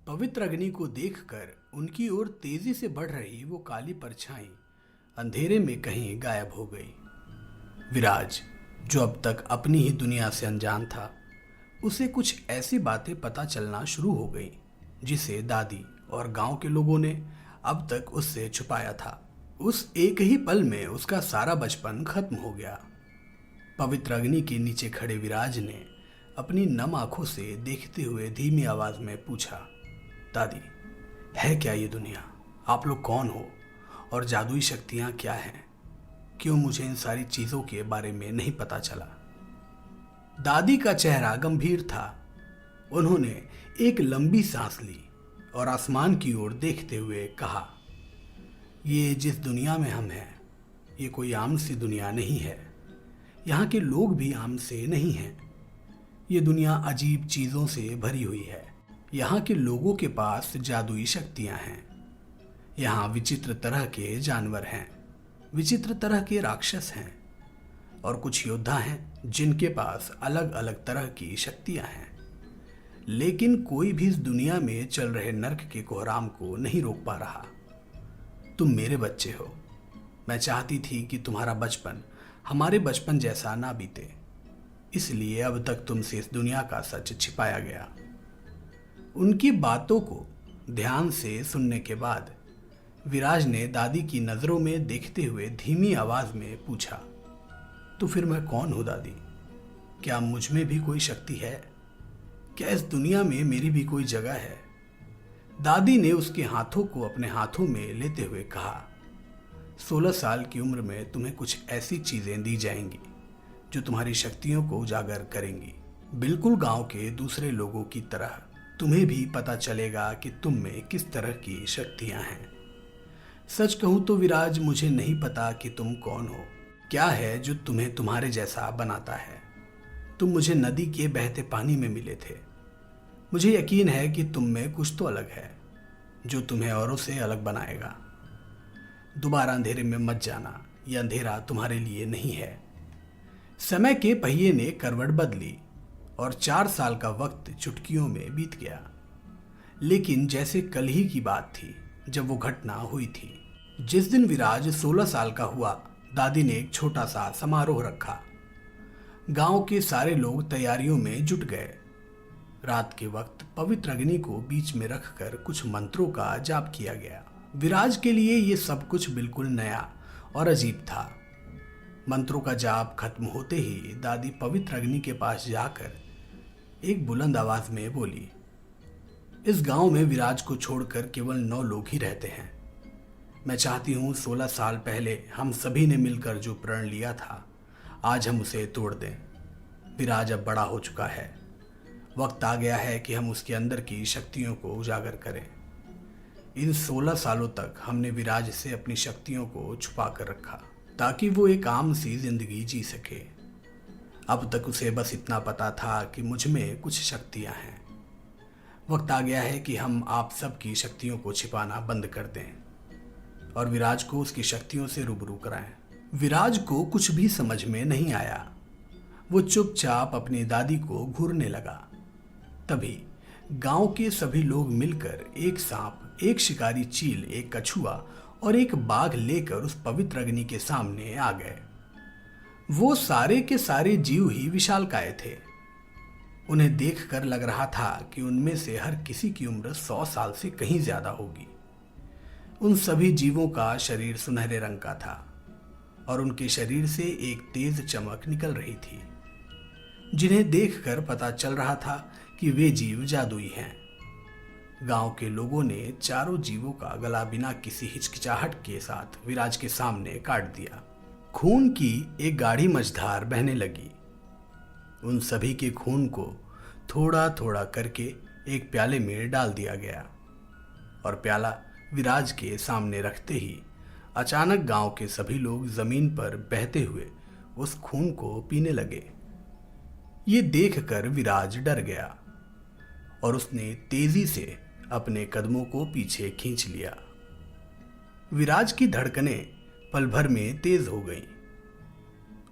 पवित्र अग्नि को देखकर उनकी ओर तेजी से बढ़ रही वो काली परछाई अंधेरे में कहीं गायब हो गई। विराज, जो अब तक अपनी ही दुनिया से अनजान था, उसे कुछ ऐसी बातें पता चलना शुरू हो गई जिसे दादी और गांव के लोगों ने अब तक उससे छुपाया था। उस एक ही पल में उसका सारा बचपन खत्म हो गया। पवित्र अग्नि के नीचे खड़े विराज ने अपनी नम आंखों से देखते हुए धीमी आवाज में पूछा, दादी, है क्या ये दुनिया? आप लोग कौन हो और जादुई शक्तियां क्या हैं? क्यों मुझे इन सारी चीजों के बारे में नहीं पता चला? दादी का चेहरा गंभीर था। उन्होंने एक लंबी सांस ली और आसमान की ओर देखते हुए कहा, ये जिस दुनिया में हम हैं, ये कोई आम सी दुनिया नहीं है। यहाँ के लोग भी आम से नहीं हैं। ये दुनिया अजीब चीजों से भरी हुई है। यहाँ के लोगों के पास जादुई शक्तियां हैं। यहाँ विचित्र तरह के जानवर हैं, विचित्र तरह के राक्षस हैं और कुछ योद्धा हैं जिनके पास अलग अलग तरह की शक्तियां हैं। लेकिन कोई भी इस दुनिया में चल रहे नर्क के कोहराम को नहीं रोक पा रहा। तुम मेरे बच्चे हो। मैं चाहती थी कि तुम्हारा बचपन हमारे बचपन जैसा ना बीते, इसलिए अब तक तुमसे इस दुनिया का सच छिपाया गया। उनकी बातों को ध्यान से सुनने के बाद विराज ने दादी की नजरों में देखते हुए धीमी आवाज में पूछा, तो फिर मैं कौन हूं दादी? क्या मुझ में भी कोई शक्ति है? क्या इस दुनिया में मेरी भी कोई जगह है? दादी ने उसके हाथों को अपने हाथों में लेते हुए कहा, 16 साल की उम्र में तुम्हें कुछ ऐसी चीजें दी जाएंगी जो तुम्हारी शक्तियों को उजागर करेंगी। बिल्कुल गांव के दूसरे लोगों की तरह तुम्हें भी पता चलेगा कि तुम में किस तरह की शक्तियां हैं। सच कहूं तो विराज, मुझे नहीं पता कि तुम कौन हो, क्या है जो तुम्हें तुम्हारे जैसा बनाता है। तुम मुझे नदी के बहते पानी में मिले थे। मुझे यकीन है कि तुम में कुछ तो अलग है जो तुम्हें औरों से अलग बनाएगा। दोबारा अंधेरे में मत जाना, यह अंधेरा तुम्हारे लिए नहीं है। समय के पहिए ने करवट बदली और 4 साल का वक्त चुटकियों में बीत गया। लेकिन जैसे कल ही की बात थी जब वो घटना हुई थी। जिस दिन विराज 16 साल का हुआ, दादी ने एक छोटा सा समारोह रखा। गांव के सारे लोग तैयारियों में जुट गए। रात के वक्त पवित्र अग्नि को बीच में रखकर कुछ मंत्रों का जाप किया गया। विराज के लिए ये सब कुछ बिल्कुल नया और अजीब था। मंत्रों का जाप खत्म होते ही दादी पवित्र अग्नि के पास जाकर एक बुलंद आवाज में बोली, इस गांव में विराज को छोड़कर केवल 9 लोग ही रहते हैं। मैं चाहती हूं 16 साल पहले हम सभी ने मिलकर जो प्रण लिया था, आज हम उसे तोड़ दें। विराज अब बड़ा हो चुका है। वक्त आ गया है कि हम उसके अंदर की शक्तियों को उजागर करें। इन 16 सालों तक हमने विराज से अपनी शक्तियों को छुपा कर रखा ताकि वो एक आम सी जिंदगी जी सके। अब तक उसे बस इतना पता था कि मुझ में कुछ शक्तियां हैं। वक्त आ गया है कि हम आप सबकी शक्तियों को छिपाना बंद कर दें और विराज को उसकी शक्तियों से रूबरू कराएं। विराज को कुछ भी समझ में नहीं आया। वो चुपचाप अपनी दादी को घूरने लगा। तभी गांव के सभी लोग मिलकर एक सांप, एक शिकारी चील, एक कछुआ और एक बाघ लेकर उस पवित्र अग्नि के सामने आ गए। वो सारे के सारे जीव ही विशालकाय थे। उन्हें देखकर लग रहा था कि उनमें से हर किसी की उम्र 100 साल से कहीं ज्यादा होगी। उन सभी जीवों का शरीर सुनहरे रंग का था और उनके शरीर से एक तेज चमक निकल रही थी, जिन्हें देखकर पता चल रहा था कि वे जीव जादुई हैं। गांव के लोगों ने चारों जीवों का गला बिना किसी हिचकिचाहट के साथ विराज के सामने काट दिया। खून की एक गाढ़ी मझधार बहने लगी। उन सभी के खून को थोड़ा थोड़ा करके एक प्याले में डाल दिया गया और प्याला विराज के सामने रखते ही अचानक गांव के सभी लोग जमीन पर बहते हुए उस खून को पीने लगे। ये देखकर विराज डर गया और उसने तेजी से अपने कदमों को पीछे खींच लिया। विराज की धड़कनें पल भर में तेज हो गईं।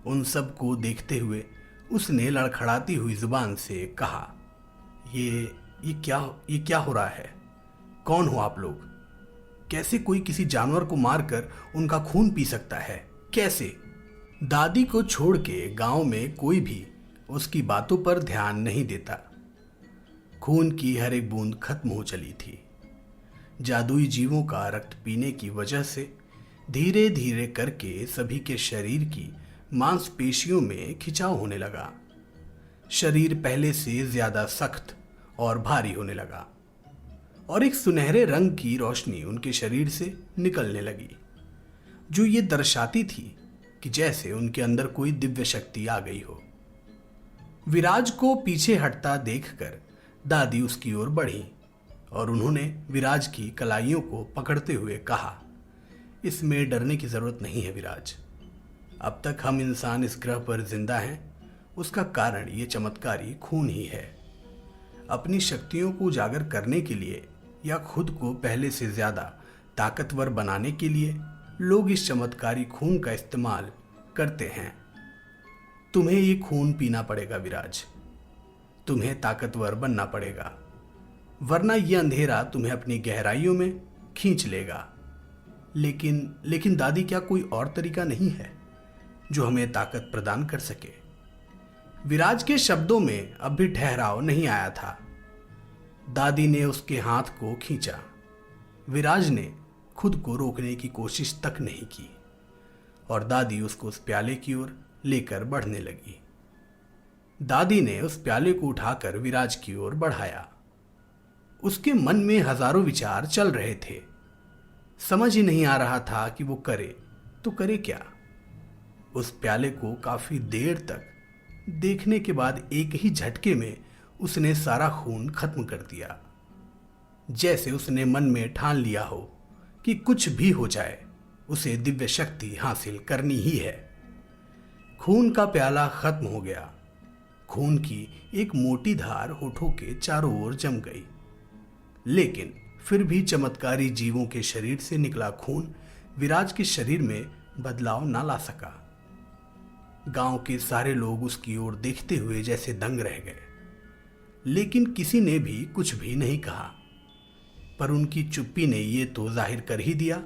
उन सब को देखते हुए उसने लड़खड़ाती हुई जुबान से कहा, ये क्या हो रहा है? कौन हो आप लोग? कैसे कोई किसी जानवर को मारकर उनका खून पी सकता है? कैसे? दादी को छोड़ के गांव में कोई भी उसकी बातों पर ध्यान नहीं देता। खून की हर एक बूंद खत्म हो चली थी। जादुई जीवों का रक्त पीने की वजह से धीरे धीरे करके सभी के शरीर की मांसपेशियों में खिंचाव होने लगा। शरीर पहले से ज्यादा सख्त और भारी होने लगा और एक सुनहरे रंग की रोशनी उनके शरीर से निकलने लगी, जो ये दर्शाती थी कि जैसे उनके अंदर कोई दिव्य शक्ति आ गई हो। विराज को पीछे हटता देखकर दादी उसकी ओर बढ़ी और उन्होंने विराज की कलाइयों को पकड़ते हुए कहा, इसमें डरने की जरूरत नहीं है विराज। अब तक हम इंसान इस ग्रह पर जिंदा हैं, उसका कारण ये चमत्कारी खून ही है। अपनी शक्तियों को उजागर करने के लिए या खुद को पहले से ज्यादा ताकतवर बनाने के लिए लोग इस चमत्कारी खून का इस्तेमाल करते हैं। तुम्हें ये खून पीना पड़ेगा विराज, तुम्हें ताकतवर बनना पड़ेगा, वरना यह अंधेरा तुम्हें अपनी गहराइयों में खींच लेगा। लेकिन दादी, क्या कोई और तरीका नहीं है जो हमें ताकत प्रदान कर सके? विराज के शब्दों में अब भी ठहराव नहीं आया था। दादी ने उसके हाथ को खींचा। विराज ने खुद को रोकने की कोशिश तक नहीं की और दादी उसको उस प्याले की ओर लेकर बढ़ने लगी। दादी ने उस प्याले को उठाकर विराज की ओर बढ़ाया। उसके मन में हजारों विचार चल रहे थे। समझ ही नहीं आ रहा था कि वो करे तो करे क्या। उस प्याले को काफी देर तक देखने के बाद एक ही झटके में उसने सारा खून खत्म कर दिया, जैसे उसने मन में ठान लिया हो कि कुछ भी हो जाए उसे दिव्य शक्ति हासिल करनी ही है। खून का प्याला खत्म हो गया। खून की एक मोटी धार होठों के चारों ओर जम गई, लेकिन फिर भी चमत्कारी जीवों के शरीर से निकला खून विराज के शरीर में बदलाव ना ला सका। गांव के सारे लोग उसकी ओर देखते हुए जैसे दंग रह गए, लेकिन किसी ने भी कुछ भी नहीं कहा। पर उनकी चुप्पी ने ये तो जाहिर कर ही दिया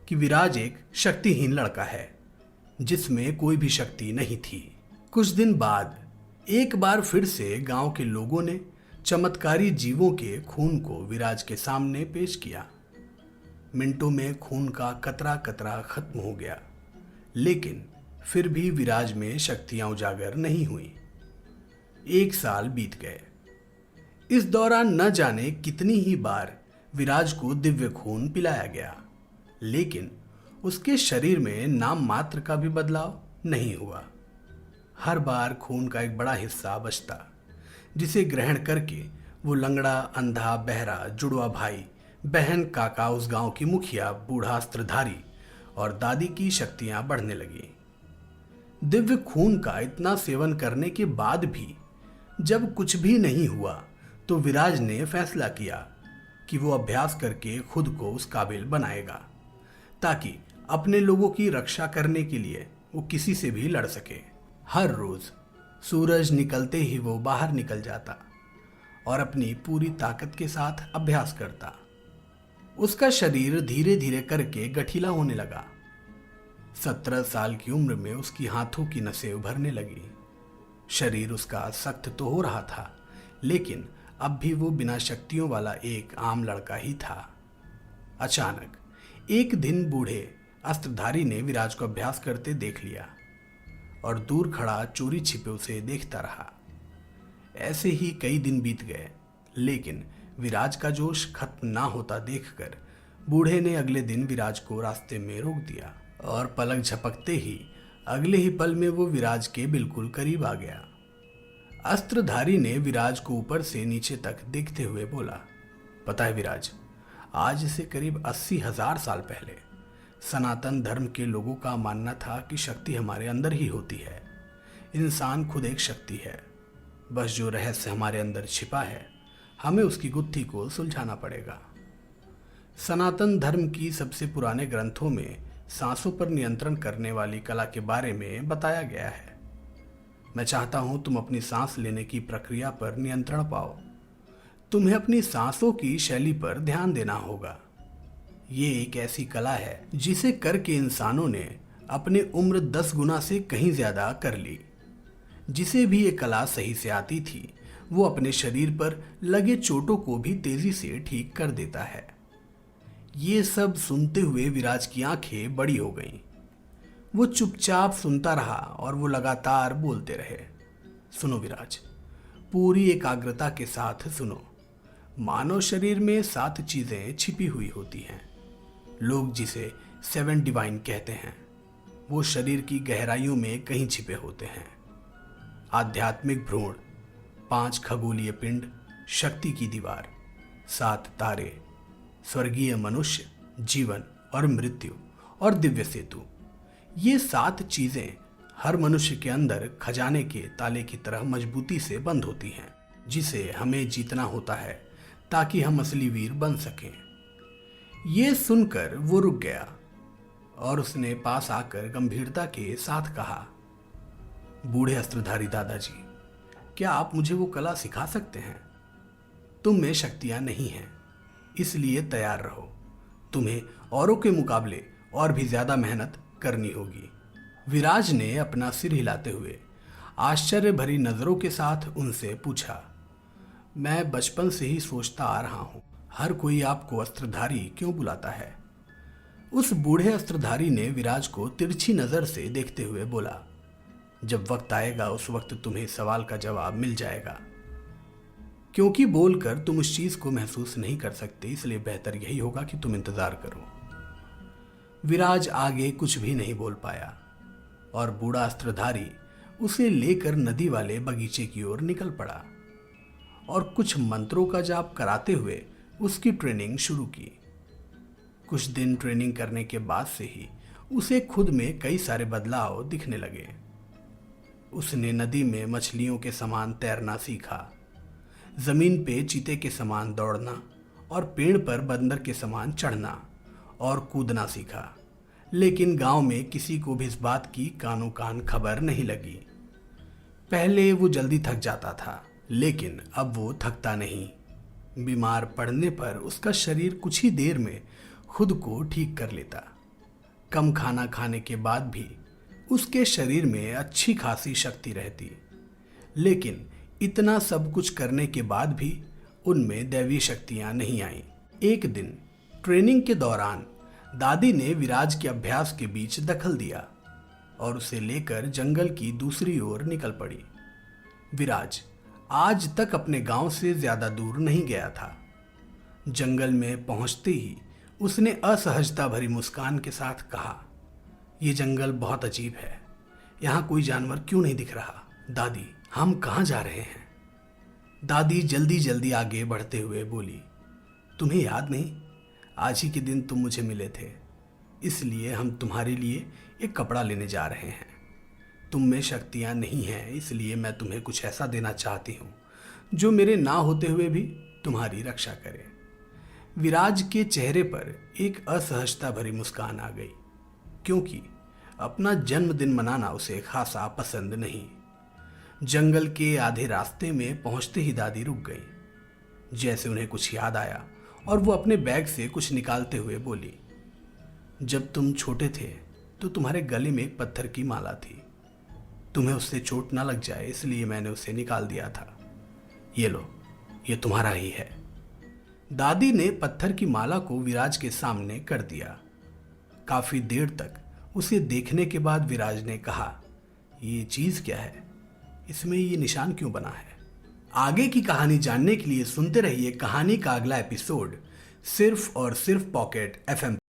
कि विराज एक शक्तिहीन लड़का है, जिसमें कोई भी शक्ति नहीं थी। कुछ दिन बाद एक बार फिर से गांव के लोगों ने चमत्कारी जीवों के खून को विराज के सामने पेश किया। मिनटों में खून का कतरा कतरा खत्म हो गया, लेकिन फिर भी विराज में शक्तियां उजागर नहीं हुई। 1 साल बीत गए। इस दौरान न जाने कितनी ही बार विराज को दिव्य खून पिलाया गया, लेकिन उसके शरीर में नाम मात्र का भी बदलाव नहीं हुआ। हर बार खून का एक बड़ा हिस्सा बचता, जिसे ग्रहण करके वो लंगड़ा, अंधा, बहरा, जुड़वा भाई, बहन, काका, उस गांव की मुखिया, बूढ़ा अस्त्रधारी और दादी की शक्तियां बढ़ने लगी। दिव्य खून का इतना सेवन करने के बाद भी जब कुछ भी नहीं हुआ, तो विराज ने फैसला किया कि वो अभ्यास करके खुद को उस काबिल बनाएगा, ताकि अपने लोगों की रक्षा करने के लिए वो किसी से भी लड़ सके। हर रोज सूरज निकलते ही वो बाहर निकल जाता और अपनी पूरी ताकत के साथ अभ्यास करता। उसका शरीर धीरे धीरे करके गठीला होने लगा। 17 साल की उम्र में उसकी हाथों की नसें उभरने लगी। शरीर उसका सख्त तो हो रहा था, लेकिन अब भी वो बिना शक्तियों वाला एक आम लड़का ही था। अचानक एक दिन बूढ़े अस्त्रधारी ने विराज को अभ्यास करते देख लिया और दूर खड़ा चोरी छिपे उसे देखता रहा। ऐसे ही कई दिन बीत गए, लेकिन विराज का जोश खत्म ना होता देखकर बूढ़े ने अगले दिन विराज को रास्ते में रोक दिया और पलक झपकते ही अगले ही पल में वो विराज के बिल्कुल करीब आ गया। अस्त्रधारी ने विराज को ऊपर से नीचे तक देखते हुए बोला, पता है विराज, आज से करीब 80,000 साल पहले सनातन धर्म के लोगों का मानना था कि शक्ति हमारे अंदर ही होती है। इंसान खुद एक शक्ति है, बस जो रहस्य हमारे अंदर छिपा है हमें उसकी गुत्थी को सुलझाना पड़ेगा। सनातन धर्म की सबसे पुराने ग्रंथों में सांसों पर नियंत्रण करने वाली कला के बारे में बताया गया है। मैं चाहता हूं तुम अपनी सांस लेने की प्रक्रिया पर नियंत्रण पाओ। तुम्हें अपनी सांसों की शैली पर ध्यान देना होगा। ये एक ऐसी कला है जिसे करके इंसानों ने अपने उम्र 10 गुना से कहीं ज्यादा कर ली। जिसे भी ये कला सही से आती थी वो अपने शरीर पर लगे चोटों को भी तेजी से ठीक कर देता है। ये सब सुनते हुए विराज की आंखें बड़ी हो गईं। वो चुपचाप सुनता रहा और वो लगातार बोलते रहे। सुनो विराज, पूरी एकाग्रता के साथ सुनो। मानव शरीर में 7 चीजें छिपी हुई होती हैं। लोग जिसे 7 डिवाइन कहते हैं वो शरीर की गहराइयों में कहीं छिपे होते हैं। आध्यात्मिक भ्रूण, 5 खगोलीय पिंड, शक्ति की दीवार, 7 तारे, स्वर्गीय मनुष्य, जीवन और मृत्यु और दिव्य सेतु। ये 7 चीजें हर मनुष्य के अंदर खजाने के ताले की तरह मजबूती से बंद होती हैं, जिसे हमें जीतना होता है ताकि हम असली वीर बन सकें। ये सुनकर वो रुक गया और उसने पास आकर गंभीरता के साथ कहा, बूढ़े अस्त्रधारी दादाजी, क्या आप मुझे वो कला सिखा सकते हैं? तुम में शक्तियां नहीं हैं, इसलिए तैयार रहो। तुम्हें औरों के मुकाबले और भी ज्यादा मेहनत करनी होगी। विराज ने अपना सिर हिलाते हुए आश्चर्य भरी नजरों के साथ उनसे पूछा, मैं बचपन से ही सोचता आ रहा हूं, हर कोई आपको अस्त्रधारी क्यों बुलाता है? उस बूढ़े अस्त्रधारी ने विराज को तिरछी नजर से देखते हुए बोला, जब वक्त आएगा उस वक्त तुम्हें सवाल का जवाब मिल जाएगा। क्योंकि बोलकर तुम उस चीज को महसूस नहीं कर सकते, इसलिए बेहतर यही होगा कि तुम इंतजार करो। विराज आगे कुछ भी नहीं बोल पाया और बूढ़ा अस्त्रधारी उसे लेकर नदी वाले बगीचे की ओर निकल पड़ा और कुछ मंत्रों का जाप कराते हुए उसकी ट्रेनिंग शुरू की। कुछ दिन ट्रेनिंग करने के बाद से ही उसे खुद में कई सारे बदलाव दिखने लगे। उसने नदी में मछलियों के समान तैरना सीखा, जमीन पे चीते के समान दौड़ना और पेड़ पर बंदर के समान चढ़ना और कूदना सीखा। लेकिन गांव में किसी को भी इस बात की कानो कान खबर नहीं लगी। पहले वो जल्दी थक जाता था, लेकिन अब वो थकता नहीं। बीमार पड़ने पर उसका शरीर कुछ ही देर में खुद को ठीक कर लेता। कम खाना खाने के बाद भी उसके शरीर में अच्छी खासी शक्ति रहती। लेकिन इतना सब कुछ करने के बाद भी उनमें दैवी शक्तियां नहीं आईं। एक दिन ट्रेनिंग के दौरान दादी ने विराज के अभ्यास के बीच दखल दिया और उसे लेकर जंगल की दूसरी ओर निकल पड़ी। विराज आज तक अपने गांव से ज्यादा दूर नहीं गया था। जंगल में पहुंचते ही उसने असहजता भरी मुस्कान के साथ कहा, यह जंगल बहुत अजीब है, यहाँ कोई जानवर क्यों नहीं दिख रहा? दादी, हम कहाँ जा रहे हैं? दादी जल्दी जल्दी आगे बढ़ते हुए बोली, तुम्हें याद नहीं, आज ही के दिन तुम मुझे मिले थे, इसलिए हम तुम्हारे लिए एक कपड़ा लेने जा रहे हैं। तुम में शक्तियाँ नहीं हैं, इसलिए मैं तुम्हें कुछ ऐसा देना चाहती हूँ जो मेरे ना होते हुए भी तुम्हारी रक्षा करे। विराज के चेहरे पर एक असहजता भरी मुस्कान आ गई, क्योंकि अपना जन्मदिन मनाना उसे खासा पसंद नहीं। जंगल के आधे रास्ते में पहुंचते ही दादी रुक गई, जैसे उन्हें कुछ याद आया और वो अपने बैग से कुछ निकालते हुए बोली, जब तुम छोटे थे तो तुम्हारे गले में एक पत्थर की माला थी। तुम्हें उससे चोट ना लग जाए इसलिए मैंने उसे निकाल दिया था। ये लो, ये तुम्हारा ही है। दादी ने पत्थर की माला को विराज के सामने कर दिया। काफी देर तक उसे देखने के बाद विराज ने कहा, ये चीज क्या है? इसमें ये निशान क्यों बना है? आगे की कहानी जानने के लिए सुनते रहिए कहानी का अगला एपिसोड सिर्फ और सिर्फ पॉकेट FM